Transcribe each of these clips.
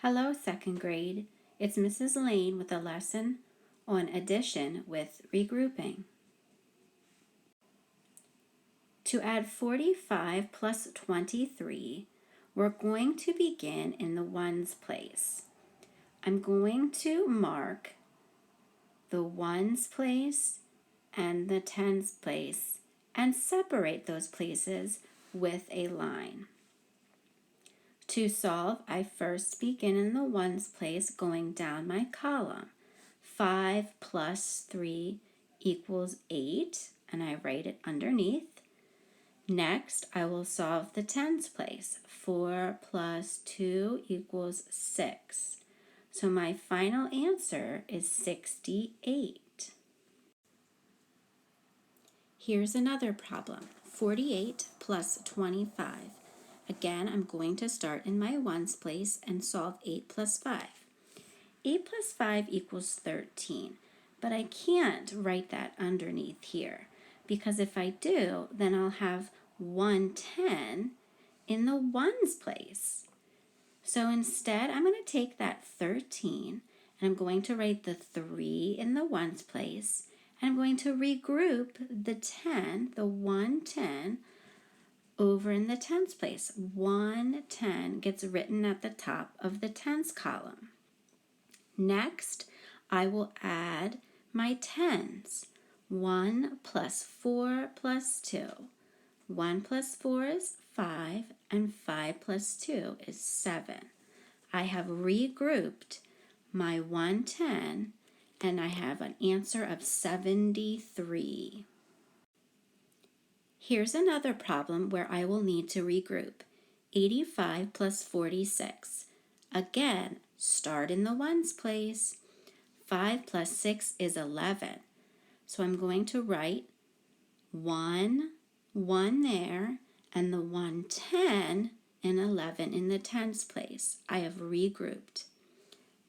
Hello, second grade. It's Mrs. Lane with a lesson on addition with regrouping. To add 45 plus 23, we're going to begin in the ones place. I'm going to mark the ones place and the tens place and separate those places with a line. To solve, I first begin in the ones place going down my column. 5 plus 3 equals 8, and I write it underneath. Next, I will solve the tens place. 4 plus 2 equals 6. So my final answer is 68. Here's another problem. 48 plus 25. Again, I'm going to start in my ones place and solve 8 plus 5. 8 plus 5 equals 13, but I can't write that underneath here because if I do, then I'll have 110 in the ones place. So instead, I'm going to take that 13 and I'm going to write the 3 in the ones place, and I'm going to regroup the 10, the 110, over in the tens place. 110 gets written at the top of the tens column. Next, I will add my tens. 1 plus 4 plus 2. 1 plus 4 is 5, and 5 plus 2 is 7. I have regrouped my 110, and I have an answer of 73. Here's another problem where I will need to regroup. 85 plus 46. Again, start in the ones place. 5 plus 6 is 11. So I'm going to write 1 there, and the 110 and 11 in the tens place. I have regrouped.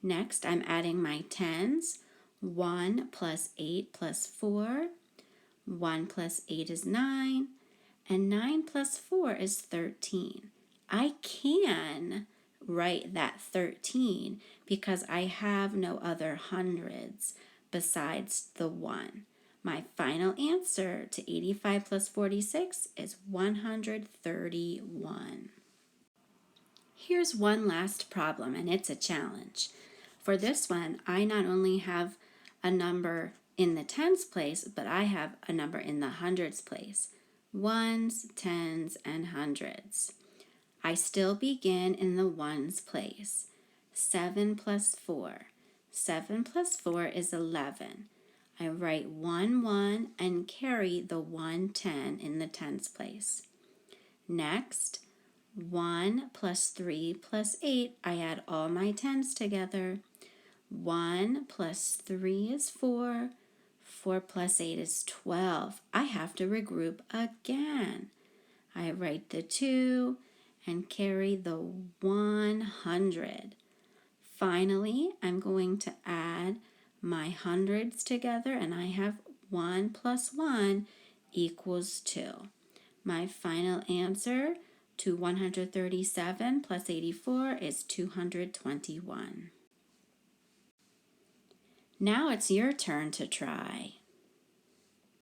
Next, I'm adding my tens. 1 plus 8 plus 4. 1 plus 8 is 9, and 9 plus 4 is 13. I can write that 13 because I have no other hundreds besides the 1. My final answer to 85 plus 46 is 131. Here's one last problem, and it's a challenge. For this one, I not only have a number in the tens place, but I have a number in the hundreds place. Ones, tens, and hundreds. I still begin in the ones place. 7 plus 4. 7 plus 4 is 11. I write 1 and carry the 110 in the tens place. Next, 1 plus 3 plus 8, I add all my tens together. 1 plus 3 is 4. 4 plus 8 is 12. I have to regroup again. I write the 2 and carry the 100. Finally, I'm going to add my hundreds together, and I have 1 plus 1 equals 2. My final answer to 137 plus 84 is 221. Now it's your turn to try.